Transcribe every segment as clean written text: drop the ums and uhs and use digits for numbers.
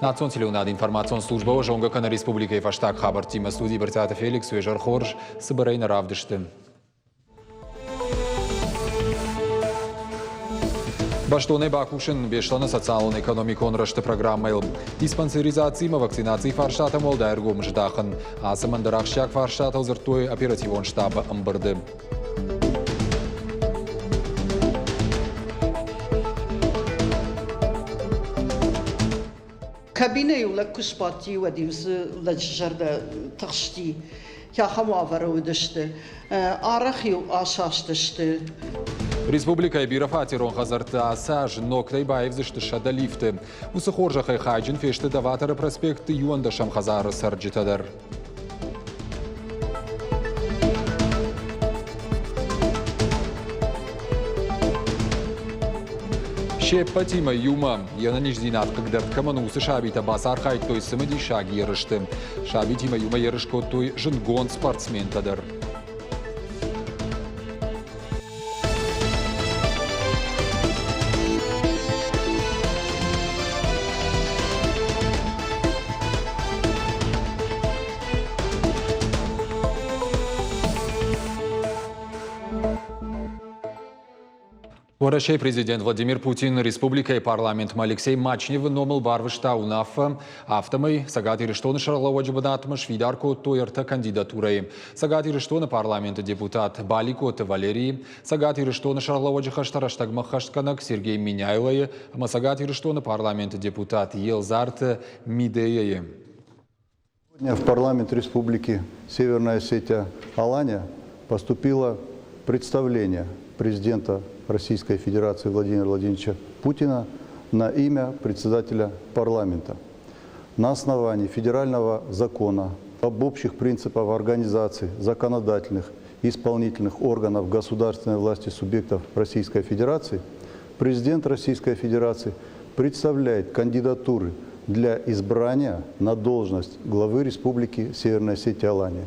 Naționale информацион служба Жонгакана Республикой фаштаг хабар тима студии Бертята Феликс Уежар Хорж Сыбарайна Равдышты. Баштоне Бакушин бешлана социальный экономикон рашты программайл. Диспансеризации вакцинации фарштата Молдайргом ждахан, а самандарахшак фарштата узыртой оперативон штаба Амбарды. Kabine yola kuspati ve divzi lajjarda taşti ya hamavara udıştı arahiu asastıştı. Республика Бирфати Ронхазарта Саж Ноктай Баевзышты Шадалифты. Усыхоржа Хайхаджин Фешты Даватара проспект Юанда Шамхазара Сарджитадар. Шеппатима Юма, Янаниждинат, когда Каманусы Шабита Басар Хайт, той самоди шаги ерышты. Шабитима Юма ерышко той жингон спортсмен тадар. Ворашей президент Владимир Путин, Республика и парламент Алексей Мачнев номал барвышта унафа автомой сагати рештоны шарлаводжи бадатмаш видарко тойерта кандидатурой. Сагати рештоны парламента депутат Баликот Валерий, сагати рештоны шарлаводжи хаштараштагма хаштканак Сергей Миняйлай, а сагати рештоны парламента депутат Елзарт Мидеяе. Сегодня в парламент Республики Северная Осетия Алания поступило представление президента Российской Федерации Владимира Владимировича Путина на имя председателя парламента. На основании федерального закона об общих принципах организации законодательных и исполнительных органов государственной власти субъектов Российской Федерации президент Российской Федерации представляет кандидатуры для избрания на должность главы Республики Северная Осетия Алания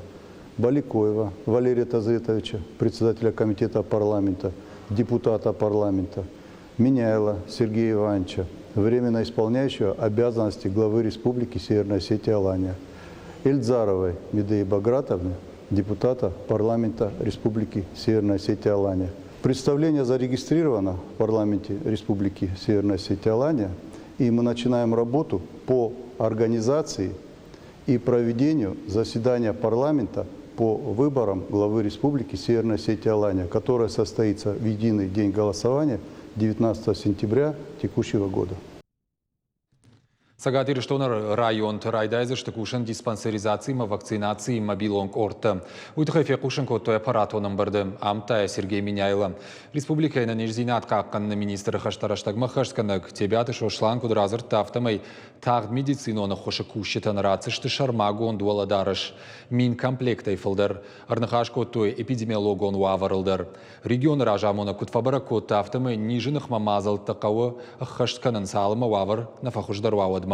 Баликоева Валерия Тазетовича, председателя комитета парламента, депутата парламента, Миняйла Сергея Ивановича, временно исполняющего обязанности главы Республики Северная Осетия Алания, Эльзаровой Медеи Багратовны, депутата парламента Республики Северная Осетия Алания. Представление зарегистрировано в парламенте Республики Северная Осетия Алания, и мы начинаем работу по организации и проведению заседания парламента по выборам главы Республики Северная Осетия Алания, которая состоится в единый день голосования 19 сентября текущего года. Сагати рештонар район райдайзы штыкушын диспансеризации вакцинации мобилонг орта. Уйтхай фекушын коттой аппаратоном барды Амтая Сергей Миняйла. Республика на нежзинат какканны министры хаштараштагма хаштканак тебяты шошлан кудразыр тафтамай тагд медициноны хошы кушетан рацышты шармагон дуаладарыш. Мин комплектай фылдар. Арнахаш коттой эпидемиологон уаварылдар. Регион ражамона кутфабара кот тафтамай нижиных мамазал тақауы хаштканын салыма уавар нафахушдар уавадма.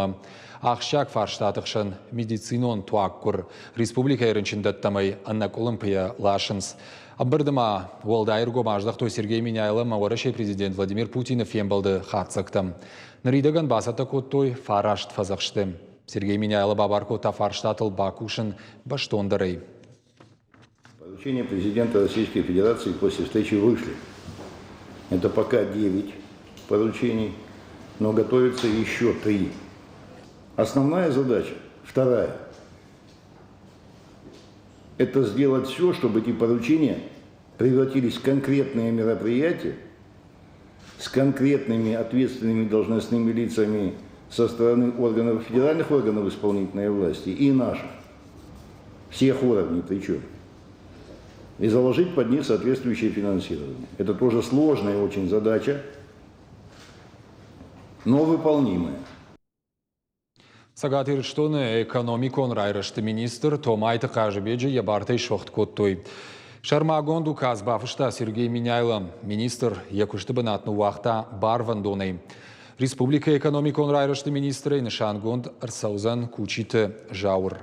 Ахшак фарштатықшын медицинон туаккур. Республика еріншіндеттамай аннак Олимпия лашынс. Аббырдыма Уолдайрго маждақтой Сергей Миняйлы мауарашей президент Владимир Путин фембалды хатсақтым. Наридаган басата коттой фарашт фазақшты. Сергей Миняйлы бабаркота фарштатыл Бакушын баштондарай. Поручения президента Российской Федерации после встречи вышли. Это пока 9 поручений, но готовится еще 3. Основная задача, вторая, это сделать все, чтобы эти поручения превратились в конкретные мероприятия с конкретными ответственными должностными лицами со стороны органов, федеральных органов исполнительной власти и наших, всех уровней причем, и заложить под них соответствующее финансирование. Это тоже сложная очень задача, но выполнимая. Сагати рештоны экономикон райрашты министр Томайты Кажебеджи ябартай шохт коттой. Шармагон дуказ бафышта Сергей Миняйла, министр якушты банатну вахта барвандонай. Республика экономикон райрашты министры Нишангонд Арсаузан Кучиты Жаур.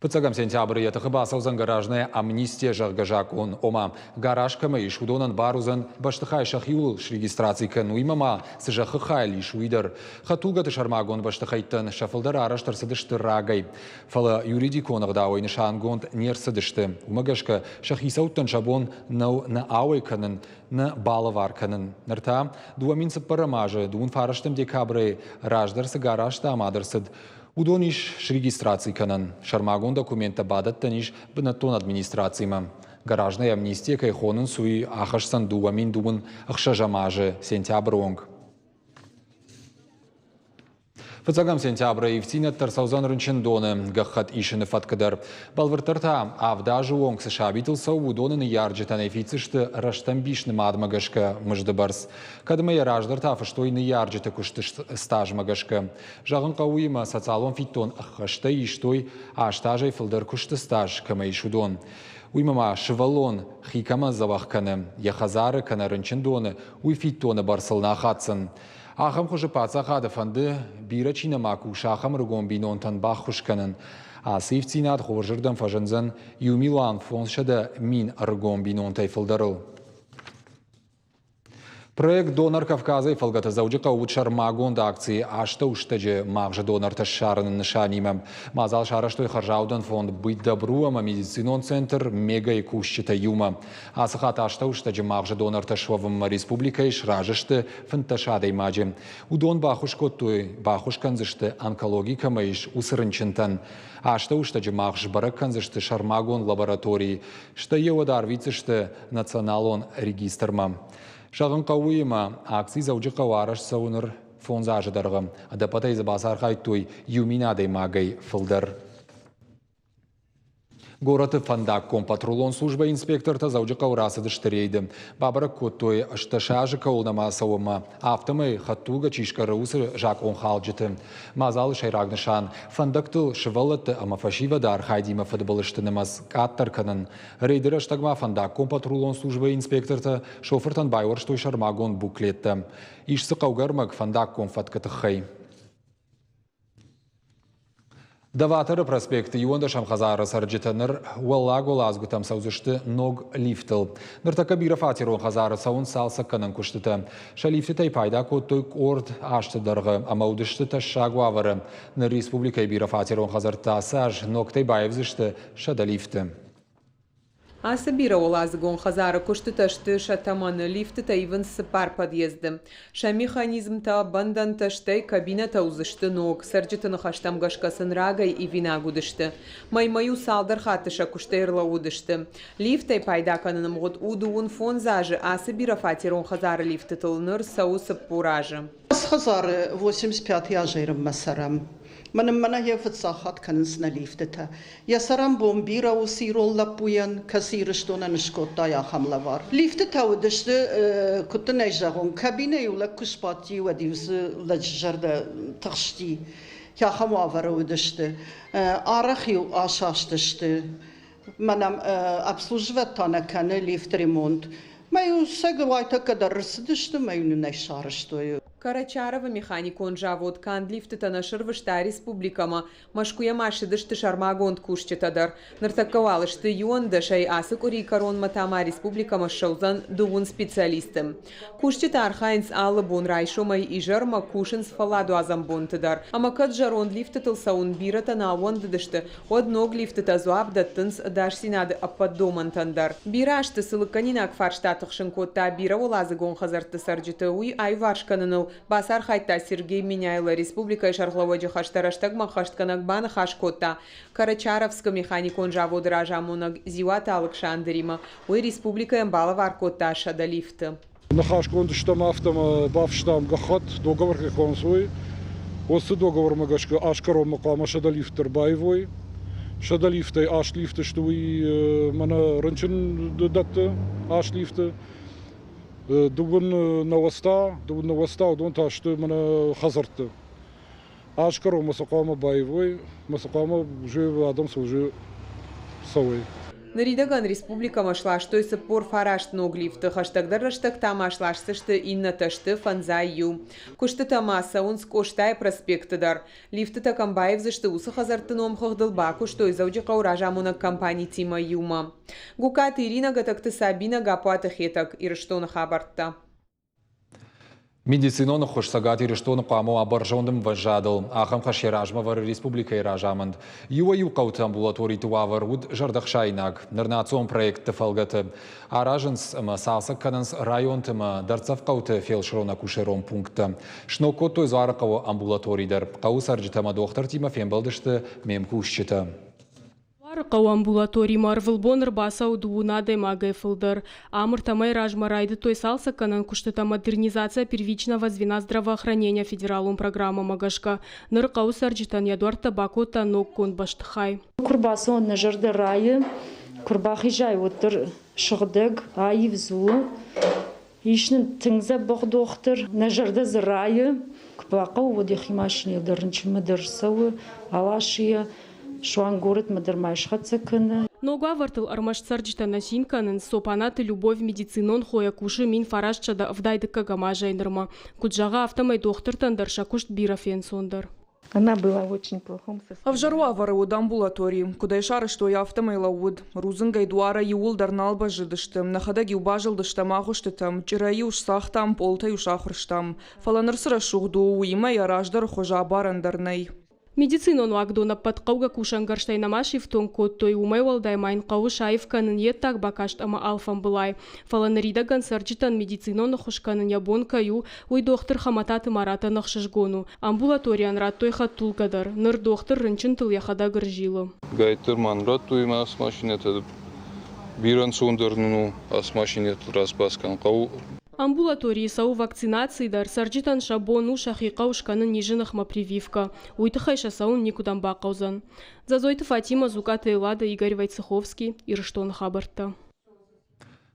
Пыцагам сентябрь етіғі басаузан гаражная амнистия жағгажакон ома. Гараж кама иш удонан барузан баштыхай шахиул регистрации кан уимама сыжақы хайл иш уйдар. Хатулгаты шармагон баштыхайттан шафылдар араштарсыдышты рагай. Фала юридиконығда ойны шангонд нерсыдышты. Умагашка шахисауттан шабон нау на ауай канын, на балавар канын. Нарта дуаминсы парамажы, дуын фараштым декабры раждарсы гаражта амадырсыд. Удониш регистрации канан. Шармагон документа бадаттаниш бнатон администрацияма. Гаражная амнистия кайхонын суи ахашсан дуамин дуын ахшажамажы сентябрь онг. Фыцагам сентябрь ивтинет тарсаузан рынчын доны гахат ишыны фаткадар. Балвыртарта авдажы онг сышабитылса удонын ярджетан эфицишты раштамбишны мадмагашка мыждыбарс. Кадмая раждарта фыштойны ярджеты кушты стажмагашка. Жағын қауыйма социалон фиттон ахашта иштой аштажай фылдар кушты стаж кама ишудон. Уймама шывалон хикама завахканы, яхазары кана рынчын доны уй фиттоны барсылна хатсын. Ахам хуже паца хада фанды бира чина маку шахам ргон бинонтан бахушканын. Асиф цинат хоржырдан фажанзан юмилан фоншада мин ргон бинонтай фылдарыл. Проект «Донор Кавказа» и фалгата зауджика уд шармагонда акции ашта уштаджи мағжы донор ташшарының нышанимам. Мазал шараштой харжаудан фонд быть добруама медицинон центр мега и кущита юма. Асахат ашта уштаджи мағжы донор ташвавым республика и шражышты фанташадой маджи. Удон бахушкоттой бахушканзышты онкологика маиш усырынчынтан. Ашта уштаджи мағжы баракканзышты шармагон лаборатории. Шта еуадарвицышты националон регистрма. Шағын қауыйыма акции заужыққа араш сауыныр фонзажы дарғым. Адапатай забасар қайттой юминадай мағай фылдар. Гораты фандакком патрулон служба инспекторта заужыққа урасы дыштырейді. Бабара коттой ышташажы кауылнама сауыма. Автомай хаттуға чишка раусы жак он халджеті. Мазалы шайрагнышан. Фандактыл шывалатты ама фашивадар хайдима фадбалыштынымаз каттарканын. Рейдері ыштагма фандакком патрулон служба инспекторта шофыртан байварштой шармагон буклетті. Ишсы қаугармак фандакком фаткатықхай. Даватары проспекты юонда шамхазары сарджетаныр уаллаго лазгутам саузышты ног лифтыл. Ныртака бира фатирон хазары саун салса канан куштыты. Ша лифты тайпайда коттойк орд аштыдырғы, ама удышты ташшагу авары. Ныр республикай бира фатирон хазарта саж ног тайбаевзышты шада лифты. Асы бира олазгон хазары кушты ташты шатаманы лифты тайвын сыпар подъезды. Ша механизм та бандан таштай кабина таузышты ног. Сарджетаны хаштам гашкасын рагай и вина гудышты. Маймаю салдар хатыша куштайрла удышты. Лифтай пайдаканының год удуун фон зажы асы бира фатирон хазары лифты тылныр сау сыппуражы. Хазары 85 яжайрым масарам. Мана ефет сахат канынсына лифтета. Ясарам бомбира усирол лапуян касирыштона нышкотта яхамла var. Лифтета удышты куттын айжағын кабине юла куспати вадивсы ладжарда тахшти. Яхам авара удышты. Арах ю ашаштышты. Манам обслуживать тана каны лифт ремонт. Маю саглайта кадарысыдышты, маю нунайшарыштою. Карачарова механикон жавод кан лифтыта нашырвышта республикама. Машкуя машидышты шармагонд кушчетадар. Ныртаккавалышты юонда шай асык урикарон матама республикама шаузан дуун специалистым. Кушчета архайнс алы бон райшомай и жарма кушин с фаладу азамбонтыдар. Амакат жарон лифтытыл саун бирата на авондыдышты. Одног лифтыта зуабдаттынс дашсинады аппаддомантандар. Бирашты сылыкканинак фарштатықшынкотта бира олазыгон хазарты сарджыты уй айваршканыныл. Басар хайта Сергей Миняйла республика шархловоджи хаштараштагма хаштканак бан хашкота. Карачаровска механикон жавод ражамонаг зиуата Александрима. Уй республика эмбала варкота шада лифты. На хашконды штам автома бавштам гахат договор кахонсуй. Осы договор магашка ашкаро макама шада лифтер байвой. Шада лифты аш лифты штуй мана ранчин датты аш лифты. Дубын новоста, удон ташты мана хазарты. Ашкаро масакама боевой, масакама уже адам служил совой. Наридаган республика машлаштой саппор фарашт ноглифты, хаштагдар раштаг тамашлашсышты иннаташты фанзайю. Кушты тамаса он скоштай проспектыдар. Лифты такамбаевзышты усы хазартыном хохдылба, куштой зауджи қауражамунак компаний тима юма. Гукат Ирина гатакты Сабина гапуаты хетак, ирыштоны хабартта. Медициноны хош сагат ириштоны қаму абаржондым важадыл. Ахам хашеражма вар республика иражаманд. Юа юқауты амбулаторий туавар уд жардақ шайнаг. Нырнацион проект фалгаты. Аражынс салсак кананс район тыма дарцав қауты фелшрона кушерон пункта. Шнокот той зарақау амбулаторийдар. Қау сарджитама доктор Тимофей балдышты мемкушчыты. Арқау амбулаторий марвылбоныр басау дуунады магайфылдыр. Амыртамай ражмарайды той салса канан куштыта модернизация первичного звена здравоохранения федералум программа магашка. Нырқау сарджитан ядуар табакота ног кон баштыхай. Курбасы он нажырды райы, курбахи жай отыр шығдыг, айы взу. Ишнін тыңза бұқ доқтыр, нажырды зырайы, кубақау водихи машины елдірінші мыдырсауы, алашия. Шуан город мадермайшхатся кыны. Нога вартыл армаш сарджита насинканын сопанаты любовь медицинон хоя куши мин фарашчада вдайдыка гама жайнырма. Куджага автомай доктор тандарша кушт бирафен сондар. Она была в очень плохом состоянии. Авжаруа варауд амбулатории, куда и шары, что я автомейлауд. Рузынга и дуара юул дарналба жидыштым, нахадаги убажылдыштам ахуштытам, чираи уж сахтам, полтай уж ахрыштам. Фаланырсыра шухду уима я раждар хожа барандарнай. Медицинон вагдона подқауга кушангарштайнамаши в тон кот той умай валдаймайн қау шайфканын еттак бакашт ама алфам былай. Фаланаридаган сарджитан медицинон хушканын ябон каю уй доктор хамататы марата нахшышгону. Амбулаториян рат той хаттулгадар. Ныр доктор рынчын тыл яхада гыржилы. Гайтырман рат туйма ас машинеты биран сундырну ас машинеты разбаскан қау. Амбулатории сау вакцинации дар сарджитан шабону шахиқа ушканын нежинахма прививка. Уйтыхайша саун никудан бақаузан. Зазойты Фатима, Зуката Элада, Игорь Вайцеховский, Ирыштон Хабарта.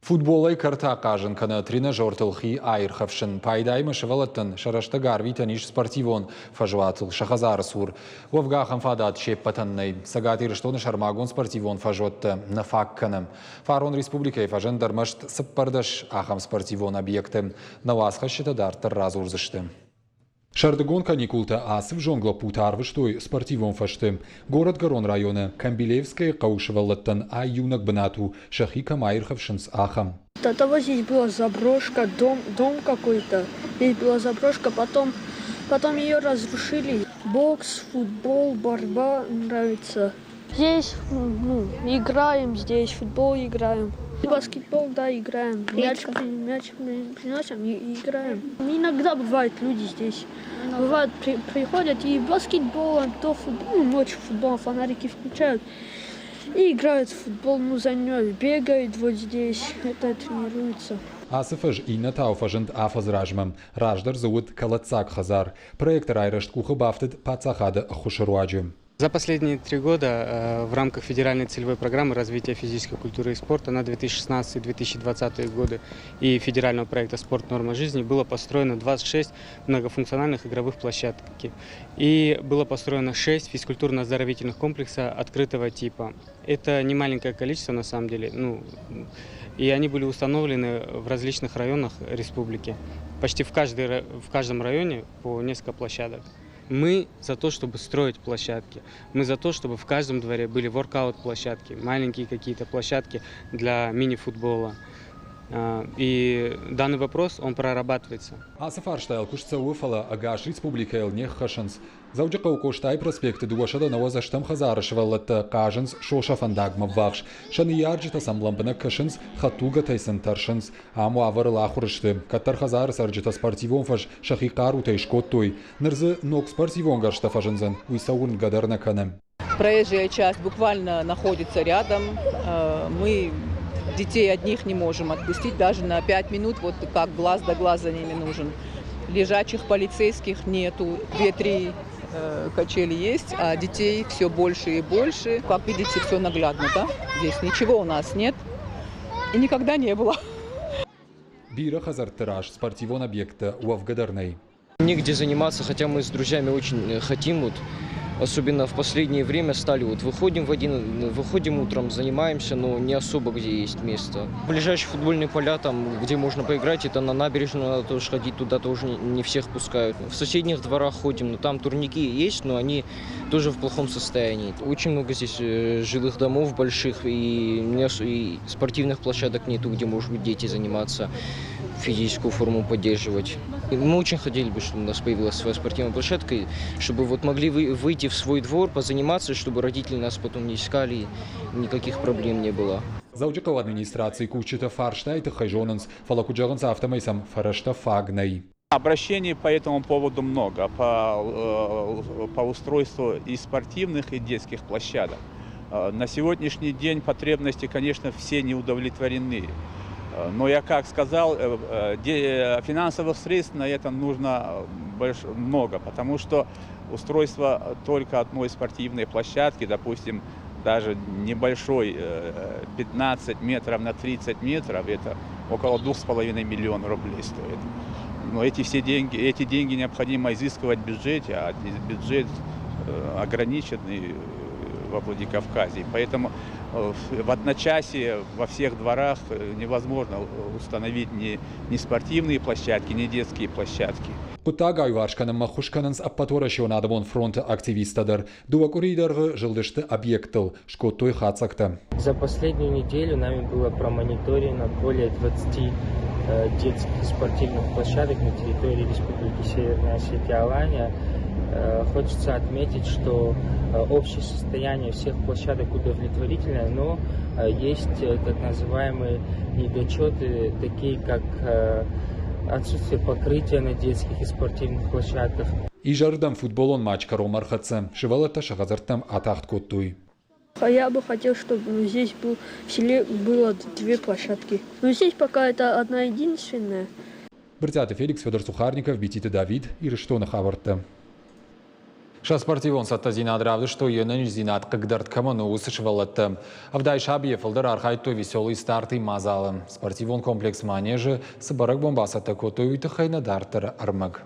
Футболай карта кажын кана тренажер тылхи айрхавшын. Пайдаймы шывалаттын шарашты гарвитан иш спортивон фажуатыл шахазар сур. Вовгахам фадат шеппатаннай. Сагат ирыштоны шармагон спортивон фажотты нафакканым. Фарон республикай фажын дармашт сыппардаш ахам спортивон объекты. Навасха считадартыр разурзышты. Шардыгон каникулта асыв жонгла путарвы штой спортивон фашты. Город Гарон района Камбилевская каушевалаттан ай юнак бнату шахи камайрхавшин с ахам. До того здесь была заброшка, дом какой-то. Здесь была заброшка, потом ее разрушили. Бокс, футбол, борьба нравится. Здесь играем, здесь футбол играем. Баскетбол, да, играем. Мяч приносим и играем. Иногда бывают люди здесь. Бывают, приходят и баскетболом, то футбол, ночью футбол, фонарики включают. И играют в футбол, за ней бегают вот здесь, это тренируются. Асыфаж инна тауфажент афазражмам. Раждар зовут Калацак Хазар. Проект Райрашт Кухабафтет Пацахада Хушаруаджи. За последние 3 года в рамках федеральной целевой программы развития физической культуры и спорта на 2016-2020 годы и федерального проекта «Спорт. Норма жизни» было построено 26 многофункциональных игровых площадок. И было построено 6 физкультурно-оздоровительных комплекса открытого типа. Это не маленькое количество на самом деле. И они были установлены в различных районах республики. Почти в каждом районе по несколько площадок. Мы за то, чтобы строить площадки. Мы за то, чтобы в каждом дворе были воркаут-площадки, маленькие какие-то площадки для мини-футбола. И данный вопрос, он прорабатывается. Асафарштайл кушца уфала агаш республика елнех хашанс. Зауджака укоштай проспекты дуашада навоза штам хазарышваллатта кажанс шоша фандагма вахш. Шаны ярджита самламбана кашанс хатуга тайсан таршанс. Аму авар лахурышты. Каттар хазар сарджита спортивон фаш шахикару тайшкоттой. Нырзы ног спортивон гаршта фажанзан. Уйсаурн гадарна канам. Проезжая часть буквально находится рядом. Мы детей одних не можем отпустить даже на 5 минут, вот как глаз да глаз за ними нужен. Лежачих полицейских нету, 2-3 качели есть, а детей все больше и больше. Как видите, все наглядно, да? Здесь ничего у нас нет и никогда не было. Бира Хазар Тираж, спортивон объекта Уавгадарней. Негде заниматься, хотя мы с друзьями очень хотим. особенно в последнее время, стали вот выходим утром, занимаемся, но не особо где есть место. Ближайшие футбольные поля, там, где можно поиграть, это на набережную надо тоже ходить, туда тоже не всех пускают. В соседних дворах ходим, но там турники есть, но они тоже в плохом состоянии. Очень много здесь жилых домов больших, и спортивных площадок нету, где, может быть, дети заниматься, физическую форму поддерживать. И мы очень хотели бы, чтобы у нас появилась своя спортивная площадка, чтобы вот могли выйти в свой двор, позаниматься, чтобы родители нас потом не искали, никаких проблем не было. Заучиков администрации кучета фарштайта хайжонанс, фалакуджаганс автомейсам фарашта фагней. Обращений по этому поводу много, по устройству и спортивных, и детских площадок. На сегодняшний день потребности, конечно, все не удовлетворены. Но я как сказал, финансовых средств на это нужно много, потому что устройство только одной спортивной площадки, допустим, даже небольшой, 15 метров на 30 метров, это около 2,5 миллиона рублей стоит. Но эти деньги необходимо изыскивать в бюджете, а бюджет ограниченный во Владикавказе. Поэтому в одночасье во всех дворах невозможно установить ни спортивные площадки, ни детские площадки. Кутагай варшканым махушкананс аппаторашион адамон фронта активистадыр. Дуакуридер жилдышты объектыл, шкотой хацакта. За последнюю неделю нами было промониторено более 20 детских спортивных площадок на территории Республики Северная Осетия Алания. Хочется отметить, что общее состояние всех площадок удовлетворительное, но есть так называемые недочеты, такие как отсутствие покрытия на детских и спортивных площадках. И жардам футболон матч каромар хатсем, шивалата шагазартам атахт коттуй. Я бы хотел, чтобы здесь в селе было 2 площадки. Но здесь пока это одна единственная. Бритяты Феликс, Федор Сухарников, Битита Давид и Рештона Хаварта. Шаспортивон саттазина адравды, что енен зинат кагдарт каману усышвалатта. Авдай Шабиев алдар архайто веселый старт и мазалы. Спортивон комплекс манежа сабарак бомбасата коту и тахайна дартер армаг.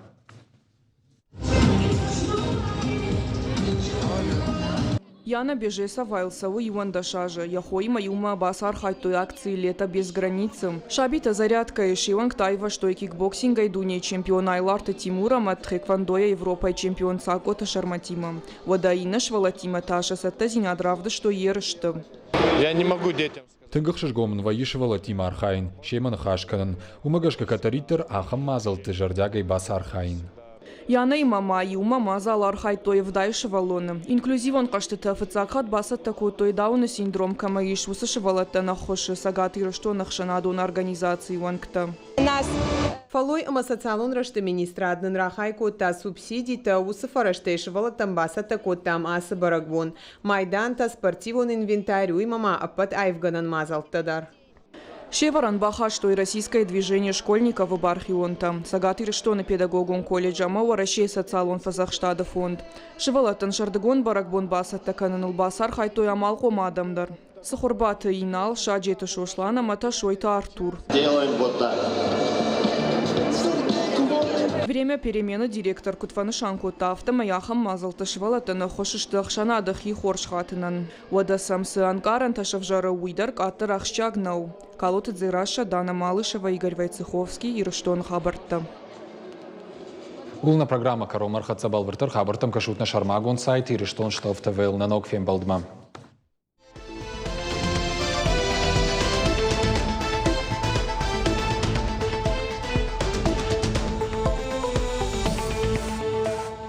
Яна Бежеса Вайлсову Юандашажа, Яхоима Юма Басар Хайтой акции «Лето без границы». Шабита зарядка и Шиванг Тайва, что и кикбоксинга и дуне чемпиона Айларта Тимура, мат тхэквондоя Европа и чемпион Сакота Шарматима. Водаина Швалатима Таша Саттазина Дравда, что ерышта. Я не могу детям. Тынгахшиш гомн ваишевала Тима Архайн, Шеман Хашканан, умагашка катаритер ахам мазал тыжардягай Бас Архайн. Яна и мама, и мама залар хайтой вдайшевалоны. Инклюзивон каштета фцакхат басат такой той дауна синдром камаиш усышевалата на хоши сагатир что нахшанадун организации ванкта. Фалой амасоциалон рашты министраднын рахайко та субсидий та усыфараштейшевала тамбаса тако там асы барагвон. Майдан та спортивон инвентарю и мама аппат айвганан мазалтадар. Шеваран баха, что и российское движение школьников в Бархионта. Сагатыр что на педагогом колледжа Мауа Рашей социалон Фазахштада фонд. Шевалатан шардагон баракбон баса такананул басар хайтой амалко мадамдар. Сахурбата инал шаджета шошлана мата шойта Артур. Делаем вот так. Время перемены директор Кутфанышанку тафта маяхам мазал ташвалатана хошиштах шанадах и хоршхатынан. Вада самсы анкаран ташавжара уидар каттар ахщагнау. Калоты дзираша Дана Малышева, Игорь Войцеховский и Рештон Хабарта. Улна программа Каромар Хацабал Вертер Хабартам Кашутна Шармагон сайт и Рештон Штофтавейл на Нокфем Балдма.